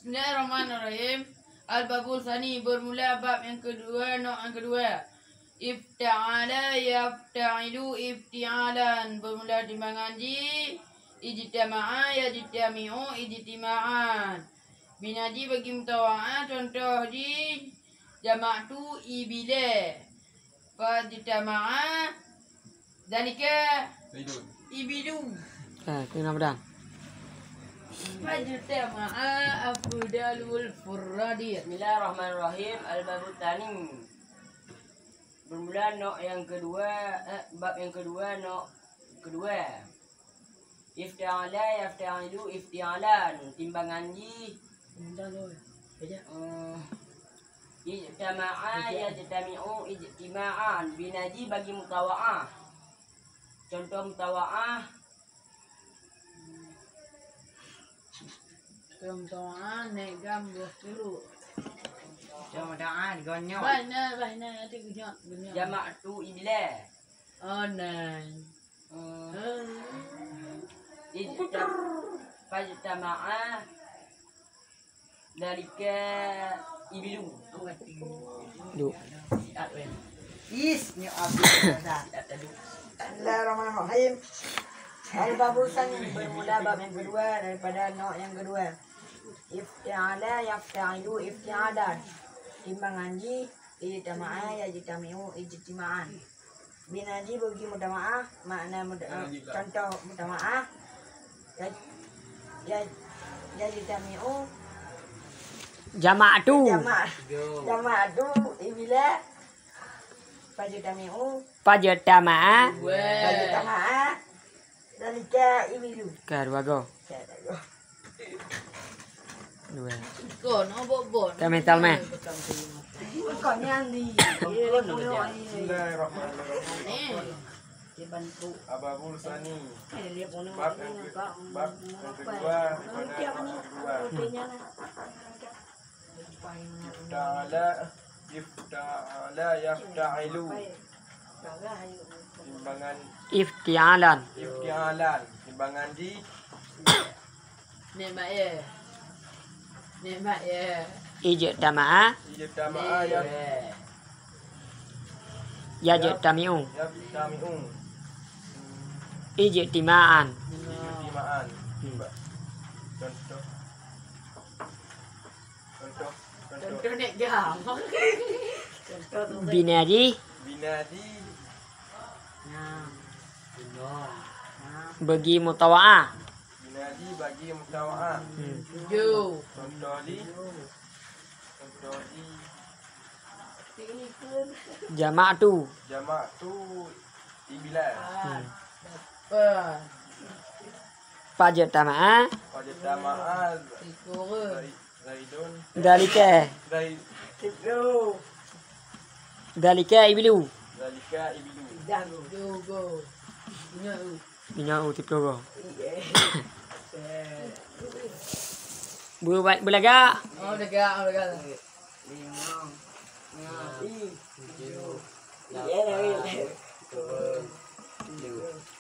Bismillahirrahmanirrahim. Al-Babul Tsani bermula bab yang kedua, nok yang kedua. Ifta'ala yafta'ilu ifti'alan bermula timbangan ji. Ijtama'a yajtami'u ijtima'an. Binaji bagi mutawa'ah contoh ji jama'tu ibile. Fajtama'a dalika ibilu. Kenapa dah? Fajtama'a afdalul furradi. Bismillahirrahmanirrahim. Al-Babul Tsani bermula nok yang kedua, bab yang kedua, nok kedua. Ifta'ala yafta'ilu ifti'alan timbangan ji. Ijtama'a yajtami'u ijtima'an. Binaji bagi mutawa'ah. Contoh mutawa'ah Contohan naik gambar dulu. Contohan gonyok. Bahna nanti gonyok. Jama'tu ibla. Oh nai. Fajtama'a dalika ibilu. Duk. Is ni Bismillahirrahmanirrahim. Al-Babul Tsani bermula bab yang kedua daripada nok yang kedua. Ifta'ala yafta'ilu ifti'alan timbangan ji. Ijtama'a yajtami'u ijtima'an. Binaji bagi mutama'ah makna contoh mutama'ah yajtami'u Jama'tu. jama'tu ibila fajtami'u Fajtama'a. fajtama'a dalika ibilu. Dua go. Dua. Kau nak bobot. Kau mental meh. Kau ni andi. Bismillahirrahmanirrahim. Dia bantu. Al-Babul Tsani Dia pun bab yang kedua pada kedua. Ifta'ala yafta'ilu timbangan Ifti'alan. ifti'alan timbangan ji. Nikmat ya. Nikmat ya. Ijtama'a Ijtama'a yajtami'u yafta'i'u ijtima'an. ijtima'an. Contoh Contoh naik jam. Contoh tu. Binadi binadi bagi mutawa'ah. binadi bagi mutawa'ah. Tujuh. Contoh di Jama'tu. jama'tu ibila. Apa? Fajtama'a Fajtama'a Tiga. zaidun dalika. Dalika ibilu. zalika ibilu. Go. Ingat tu. Minyak utip go. Bulaga. Oh dekat.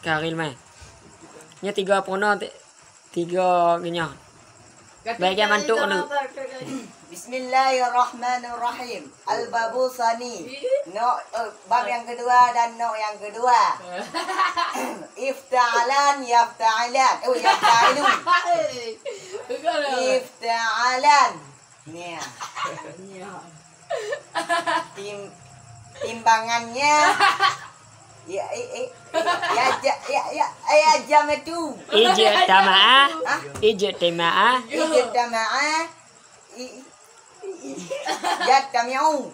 Karil meh. Nya 3 pono 3 ginyo. Baik yang mantuk nu. Bismillahirrahmanirrahim. Al-Babul Tsani. Nok bab yang kedua dan nok yang kedua. Ifta'alan yafta'ilan. Yafta'ilu. Ifta'alan. Ni. Timbangannya ya jam itu. Ijtama'a ijtama'a Yajtami'u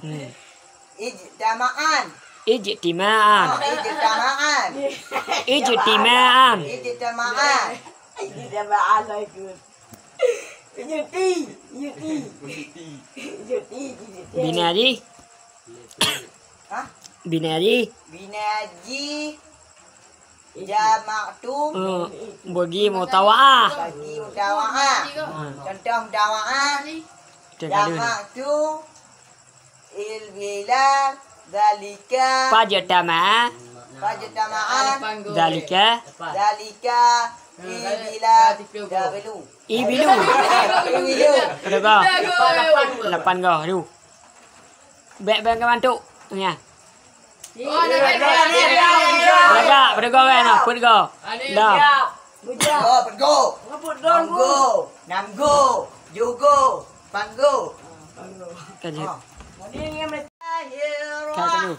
ijtama'an. ijtima'an. Ijtama'an. Ijtima'an. Ijtama'an lagi. Yuti. Binadi. Hah? Binadi. Binaji jama'tu Bagi mutawa'ah. bagi mutawa'ah. Contoh mutawa'ah jama'tu ilbila dalika Fajtama'a fajtama'an dalika dalika Ibila Dabilu. Ibilu. Ibilu. Ada kau. 8 kau. Aduh. Baik ke mantuk. Ya. Oh, nak Pada kau kan? Put kau. Dah. Go, pergo. Manggo. Namgo. Jugo. Panggo. Kaji. Oh. Kau dulu.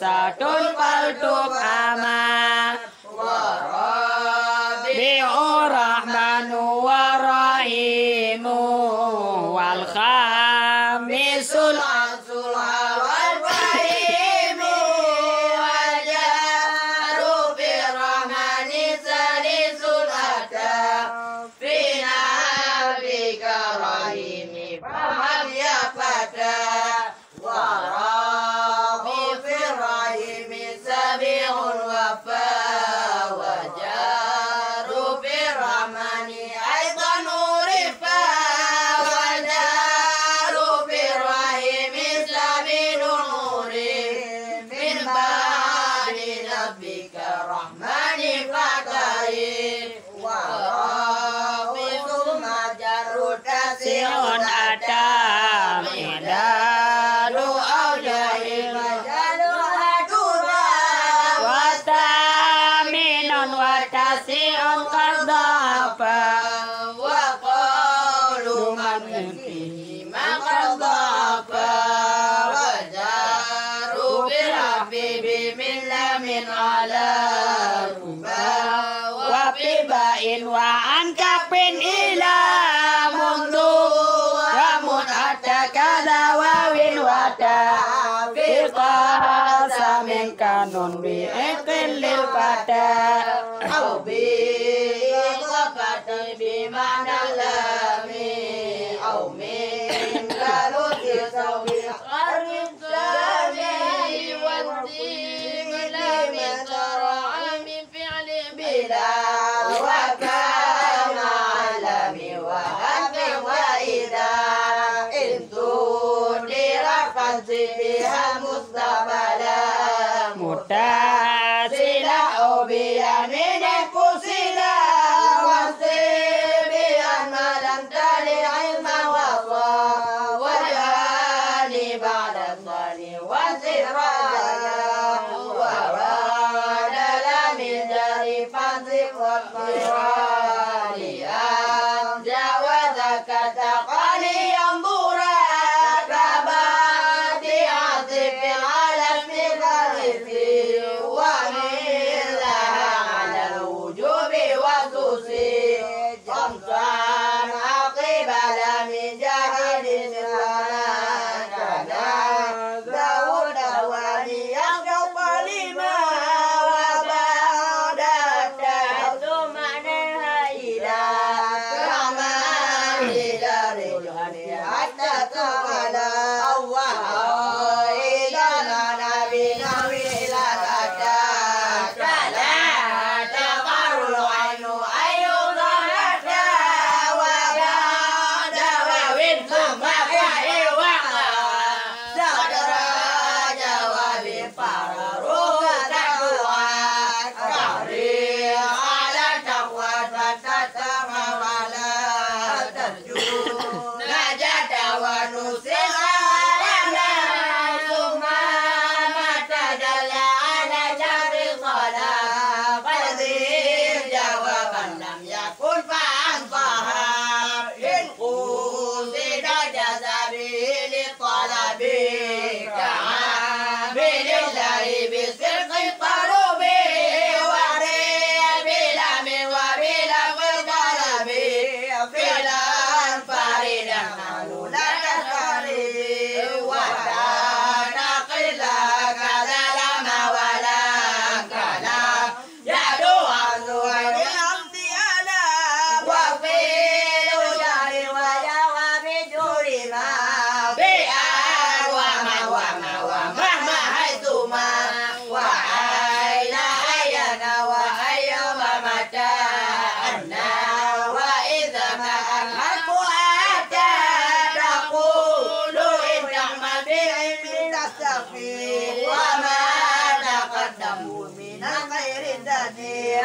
Satun paltuk aman Bi'ur rahmanu wa rahimu Wal khamisul Asul wal fahimu Wajaru firrahmani salisul atam Fina bika rahimi Faham ya fata Warabi firrahimi sabi'un wafa Wajaru firrahmani aidan urifa Wajaru firrahimi sabi'un urif Min ba'di nabbika rahmani fakarin Warabi summa jarru Siun tasi'un atam Idalu aujahil Wataminun watasiun qadhafa Luman yutihi maqadhafa Wajaru birahbibi min lamin ala Wafibain wa ankapin ila mundu Ramun atakada wawin wata Fiqasa min kanun bi'ikilil pada أو بإضافة بمعنى اللام أو من كالوت صوب قرن الثاني والدين لم ترى من فعل بلا وكان علم وهب وإذا إن تدير فانصبها مستقبلا Mutasila وبيمين قصدا وانصبها ما لم تل علم وصى وجاني بعد الصلي والزرايا وورد لا من جري فانصب والقران أن جاوزك تقالي ينظرا كبادي عاطف على اسم غريب ومن لها على الوجوب والسوسي خمسان قبل من جهل كذا داود ولي يخطب لما وبعد التحت معناها إلى كمان إلى رجل حتى تعالى الله إذا لنا بنوي إلى الأتاك لا تقر العين أيضا أتى وبعد وين ثم فعل وقع صدر جواب فرروك تقوى كهري على تقوى تتتم ولا ترجو نجاة ونصيح لنا ثم ما تدلى على جبر الصلاة فالذي جوابا لم يكن فأنصاها إن قصد جذبه للطلب كعامل الله بصدق الطلب وريب لم وبلا في الطلب فعلا فريدا معلولا تشري تخفي وما تقدموا من خير تأتي